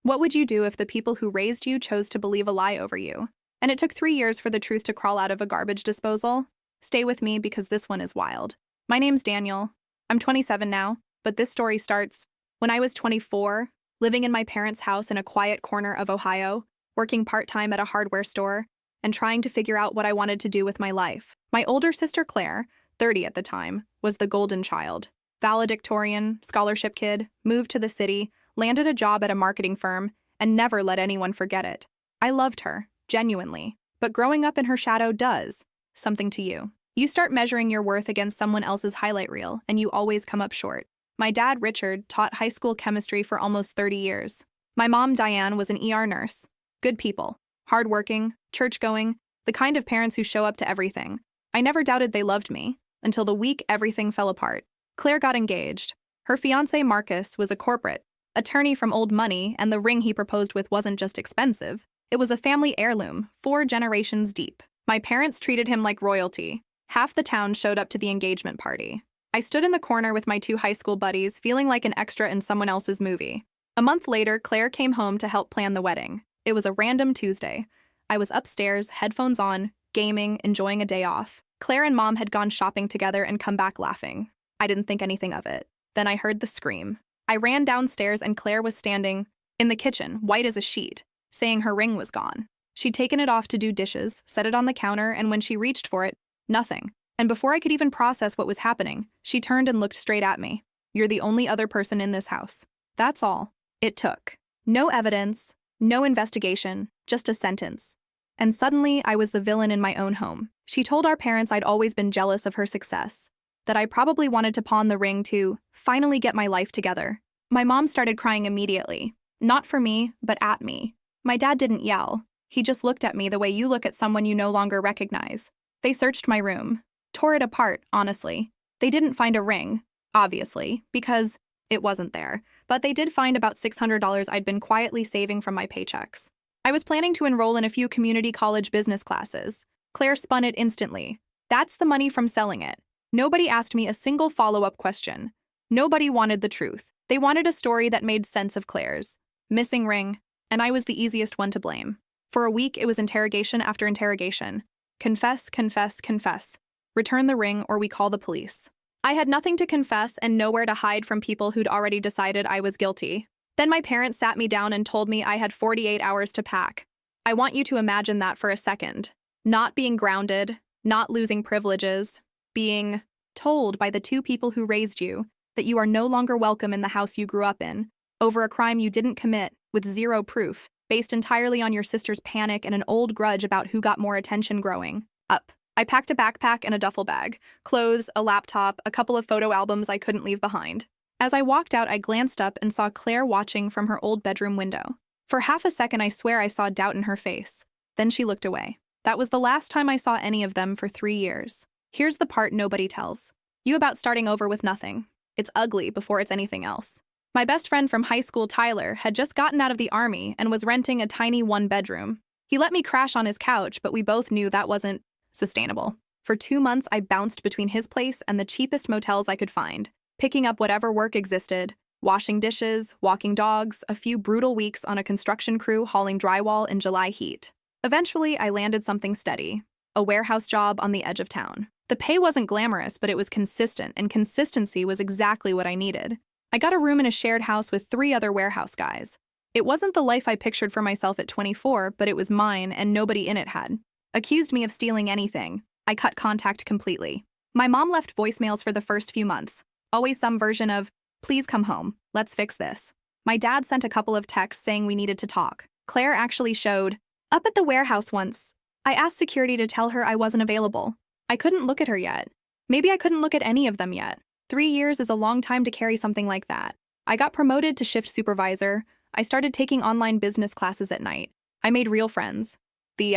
What would you do if the people who raised you chose to believe a lie over you? And it took 3 years for the truth to crawl out of a garbage disposal? Stay with me because this one is wild. My name's Daniel. I'm 27 now, but this story starts when I was 24, living in my parents' house in a quiet corner of Ohio, working part-time at a hardware store, and trying to figure out what I wanted to do with my life. My older sister Claire, 30 at the time, was the golden child. Valedictorian, scholarship kid, moved to the city, landed a job at a marketing firm, and never let anyone forget it. I loved her, genuinely. But growing up in her shadow does something to you. You start measuring your worth against someone else's highlight reel, and you always come up short. My dad, Richard, taught high school chemistry for almost 30 years. My mom, Diane, was an ER nurse. Good people. Hardworking, church-going, the kind of parents who show up to everything. I never doubted they loved me, until the week everything fell apart. Claire got engaged. Her fiancé, Marcus, was a corporate attorney from old money, and the ring he proposed with wasn't just expensive. It was a family heirloom, 4 generations deep. My parents treated him like royalty. Half the town showed up to the engagement party. I stood in the corner with my 2 high school buddies, feeling like an extra in someone else's movie. A month later, Claire came home to help plan the wedding. It was a random Tuesday. I was upstairs, headphones on, gaming, enjoying a day off. Claire and Mom had gone shopping together and come back laughing. I didn't think anything of it. Then I heard the scream. I ran downstairs and Claire was standing in the kitchen, white as a sheet, saying her ring was gone. She'd taken it off to do dishes, set it on the counter, and when she reached for it, nothing. And before I could even process what was happening, she turned and looked straight at me. You're the only other person in this house. That's all it took. No evidence, no investigation, just a sentence. And suddenly, I was the villain in my own home. She told our parents I'd always been jealous of her success, that I probably wanted to pawn the ring to finally get my life together. My mom started crying immediately. Not for me, but at me. My dad didn't yell. He just looked at me the way you look at someone you no longer recognize. They searched my room. Tore it apart, honestly. They didn't find a ring, obviously, because it wasn't there. But they did find about $600 I'd been quietly saving from my paychecks. I was planning to enroll in a few community college business classes. Claire spun it instantly. That's the money from selling it. Nobody asked me a single follow-up question. Nobody wanted the truth. They wanted a story that made sense of Claire's missing ring, and I was the easiest one to blame. For a week, it was interrogation after interrogation. Confess, confess, confess. Return the ring or we call the police. I had nothing to confess and nowhere to hide from people who'd already decided I was guilty. Then my parents sat me down and told me I had 48 hours to pack. I want you to imagine that for a second. Not being grounded, not losing privileges, being told by the 2 people who raised you that you are no longer welcome in the house you grew up in, over a crime you didn't commit, with 0 proof, based entirely on your sister's panic and an old grudge about who got more attention growing up. I packed a backpack and a duffel bag, clothes, a laptop, a couple of photo albums I couldn't leave behind. As I walked out, I glanced up and saw Claire watching from her old bedroom window. For half a second, I swear I saw doubt in her face. Then she looked away. That was the last time I saw any of them for 3 years. Here's the part nobody tells you about starting over with nothing. It's ugly before it's anything else. My best friend from high school, Tyler, had just gotten out of the army and was renting a tiny 1-bedroom. He let me crash on his couch, but we both knew that wasn't sustainable. For 2 months, I bounced between his place and the cheapest motels I could find, picking up whatever work existed, washing dishes, walking dogs, a few brutal weeks on a construction crew hauling drywall in July heat. Eventually, I landed something steady, a warehouse job on the edge of town. The pay wasn't glamorous, but it was consistent, and consistency was exactly what I needed. I got a room in a shared house with 3 other warehouse guys. It wasn't the life I pictured for myself at 24, but it was mine, and nobody in it had accused me of stealing anything. I cut contact completely. My mom left voicemails for the first few months, always some version of, "Please come home, let's fix this." My dad sent a couple of texts saying we needed to talk. Claire actually showed up at the warehouse once. I asked security to tell her I wasn't available. I couldn't look at her yet. Maybe I couldn't look at any of them yet. 3 years is a long time to carry something like that. I got promoted to shift supervisor. I started taking online business classes at night. I made real friends. The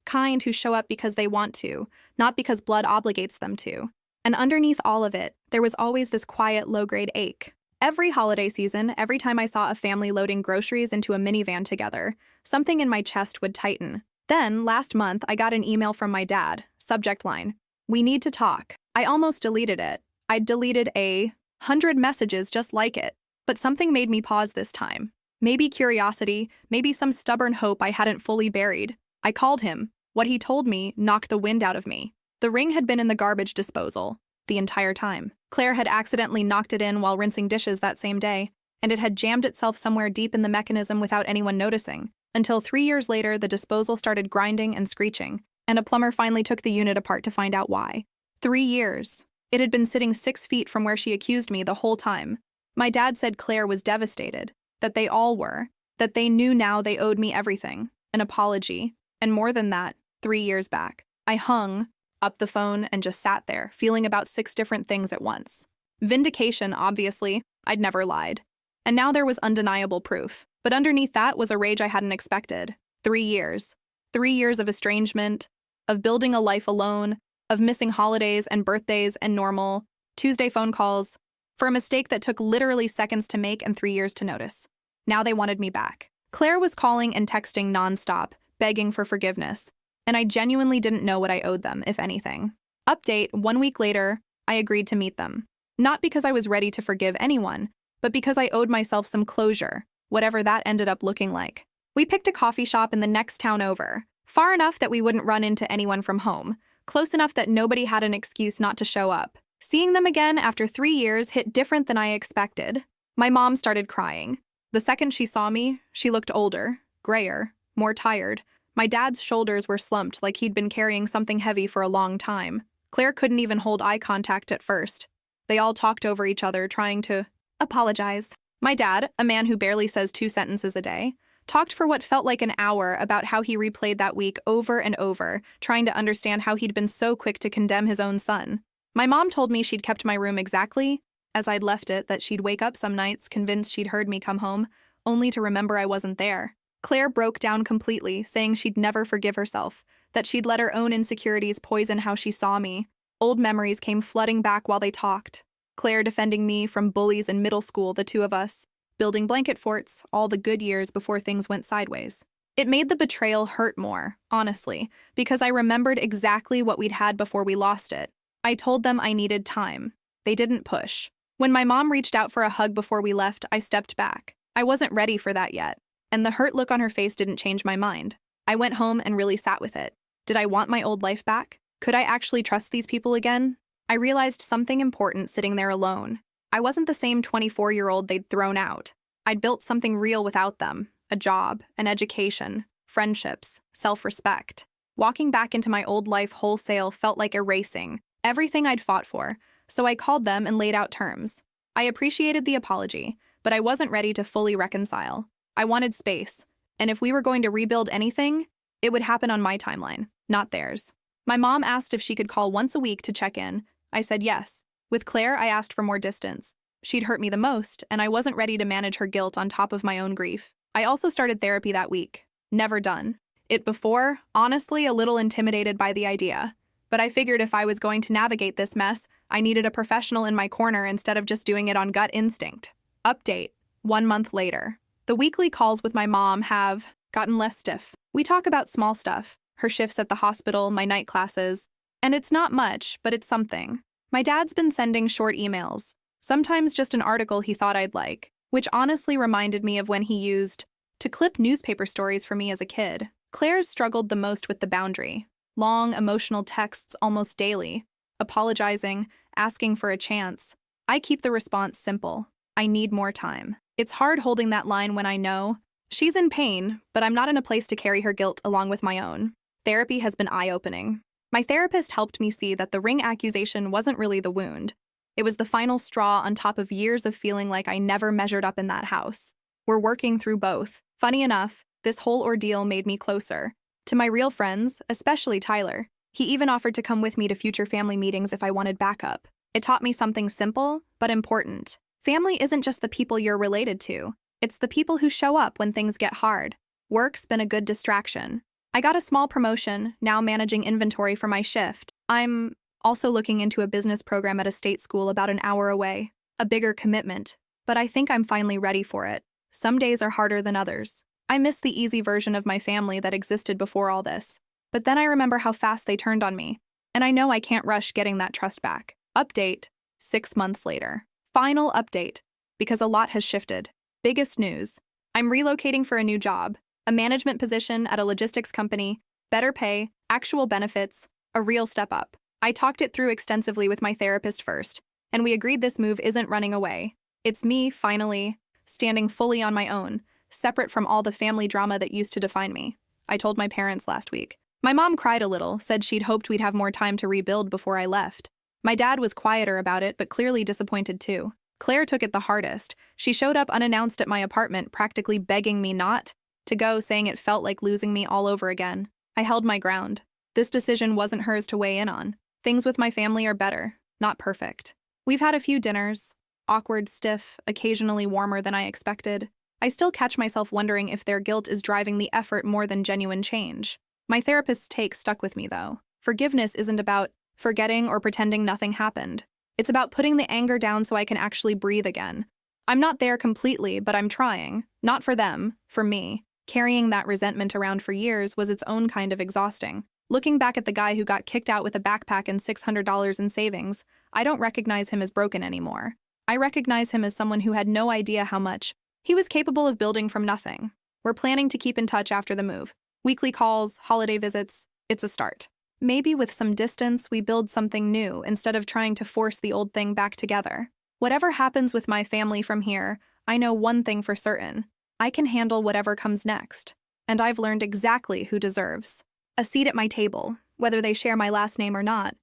kind who show up because they want to, not because blood obligates them to. And underneath all of it, there was always this quiet, low-grade ache. Every holiday season, every time I saw a family loading groceries into a minivan together, something in my chest would tighten. Then, last month, I got an email from my dad, subject line, "We need to talk." I almost deleted it. I'd deleted 100 messages just like it. But something made me pause this time. Maybe curiosity, maybe some stubborn hope I hadn't fully buried. I called him. What he told me knocked the wind out of me. The ring had been in the garbage disposal the entire time. Claire had accidentally knocked it in while rinsing dishes that same day, and it had jammed itself somewhere deep in the mechanism without anyone noticing, until 3 years later the disposal started grinding and screeching, and a plumber finally took the unit apart to find out why. 3 years. It had been sitting 6 feet from where she accused me the whole time. My dad said Claire was devastated, that they all were, that they knew now they owed me everything, an apology, and more than that, 3 years back. I hung up the phone and just sat there, feeling about 6 different things at once. Vindication, obviously. I'd never lied. And now there was undeniable proof. But underneath that was a rage I hadn't expected. 3 years. 3 years of estrangement, of building a life alone, of missing holidays and birthdays and normal Tuesday phone calls, for a mistake that took literally seconds to make and 3 years to notice. Now they wanted me back. Claire was calling and texting nonstop, begging for forgiveness, and I genuinely didn't know what I owed them, if anything. Update, 1 week later, I agreed to meet them. Not because I was ready to forgive anyone, but because I owed myself some closure, whatever that ended up looking like. We picked a coffee shop in the next town over, far enough that we wouldn't run into anyone from home, close enough that nobody had an excuse not to show up. Seeing them again after 3 years hit different than I expected. My mom started crying. The second she saw me, she looked older, grayer, more tired. My dad's shoulders were slumped like he'd been carrying something heavy for a long time. Claire couldn't even hold eye contact at first. They all talked over each other, trying to apologize. My dad, a man who barely says 2 sentences a day, talked for what felt like an hour about how he replayed that week over and over, trying to understand how he'd been so quick to condemn his own son. My mom told me she'd kept my room exactly as I'd left it, that she'd wake up some nights convinced she'd heard me come home, only to remember I wasn't there. Claire broke down completely, saying she'd never forgive herself, that she'd let her own insecurities poison how she saw me. Old memories came flooding back while they talked. Claire defending me from bullies in middle school, the two of us, building blanket forts, all the good years before things went sideways. It made the betrayal hurt more, honestly, because I remembered exactly what we'd had before we lost it. I told them I needed time. They didn't push. When my mom reached out for a hug before we left, I stepped back. I wasn't ready for that yet, and the hurt look on her face didn't change my mind. I went home and really sat with it. Did I want my old life back? Could I actually trust these people again? I realized something important sitting there alone. I wasn't the same 24-year-old they'd thrown out. I'd built something real without them. A job, an education, friendships, self-respect. Walking back into my old life wholesale felt like erasing everything I'd fought for, so I called them and laid out terms. I appreciated the apology, but I wasn't ready to fully reconcile. I wanted space, and if we were going to rebuild anything, it would happen on my timeline, not theirs. My mom asked if she could call once a week to check in. I said yes. With Claire, I asked for more distance. She'd hurt me the most, and I wasn't ready to manage her guilt on top of my own grief. I also started therapy that week. Never done it before, honestly a little intimidated by the idea. But I figured if I was going to navigate this mess, I needed a professional in my corner instead of just doing it on gut instinct. Update, 1 month later. The weekly calls with my mom have gotten less stiff. We talk about small stuff, her shifts at the hospital, my night classes, and it's not much, but it's something. My dad's been sending short emails, sometimes just an article he thought I'd like, which honestly reminded me of when he used to clip newspaper stories for me as a kid. Claire's struggled the most with the boundary. Long, emotional texts almost daily, apologizing, asking for a chance. I keep the response simple. I need more time. It's hard holding that line when I know she's in pain, but I'm not in a place to carry her guilt along with my own. Therapy has been eye-opening. My therapist helped me see that the ring accusation wasn't really the wound. It was the final straw on top of years of feeling like I never measured up in that house. We're working through both. Funny enough, this whole ordeal made me closer to my real friends, especially Tyler. He even offered to come with me to future family meetings if I wanted backup. It taught me something simple, but important. Family isn't just the people you're related to. It's the people who show up when things get hard. Work's been a good distraction. I got a small promotion, now managing inventory for my shift. I'm also looking into a business program at a state school about an hour away. A bigger commitment, but I think I'm finally ready for it. Some days are harder than others. I miss the easy version of my family that existed before all this. But then I remember how fast they turned on me, and I know I can't rush getting that trust back. Update, 6 months later. Final update, because a lot has shifted. Biggest news. I'm relocating for a new job, a management position at a logistics company, better pay, actual benefits, a real step up. I talked it through extensively with my therapist first, and we agreed this move isn't running away. It's me, finally, standing fully on my own, separate from all the family drama that used to define me. I told my parents last week. My mom cried a little, said she'd hoped we'd have more time to rebuild before I left. My dad was quieter about it, but clearly disappointed too. Claire took it the hardest. She showed up unannounced at my apartment, practically begging me not to go, saying it felt like losing me all over again. I held my ground. This decision wasn't hers to weigh in on. Things with my family are better, not perfect. We've had a few dinners, awkward, stiff, occasionally warmer than I expected. I still catch myself wondering if their guilt is driving the effort more than genuine change. My therapist's take stuck with me, though. Forgiveness isn't about forgetting or pretending nothing happened. It's about putting the anger down so I can actually breathe again. I'm not there completely, but I'm trying. Not for them, for me. Carrying that resentment around for years was its own kind of exhausting. Looking back at the guy who got kicked out with a backpack and $600 in savings, I don't recognize him as broken anymore. I recognize him as someone who had no idea how much he was capable of building from nothing. We're planning to keep in touch after the move. Weekly calls, holiday visits, it's a start. Maybe with some distance, we build something new instead of trying to force the old thing back together. Whatever happens with my family from here, I know one thing for certain. I can handle whatever comes next. And I've learned exactly who deserves a seat at my table, whether they share my last name or not.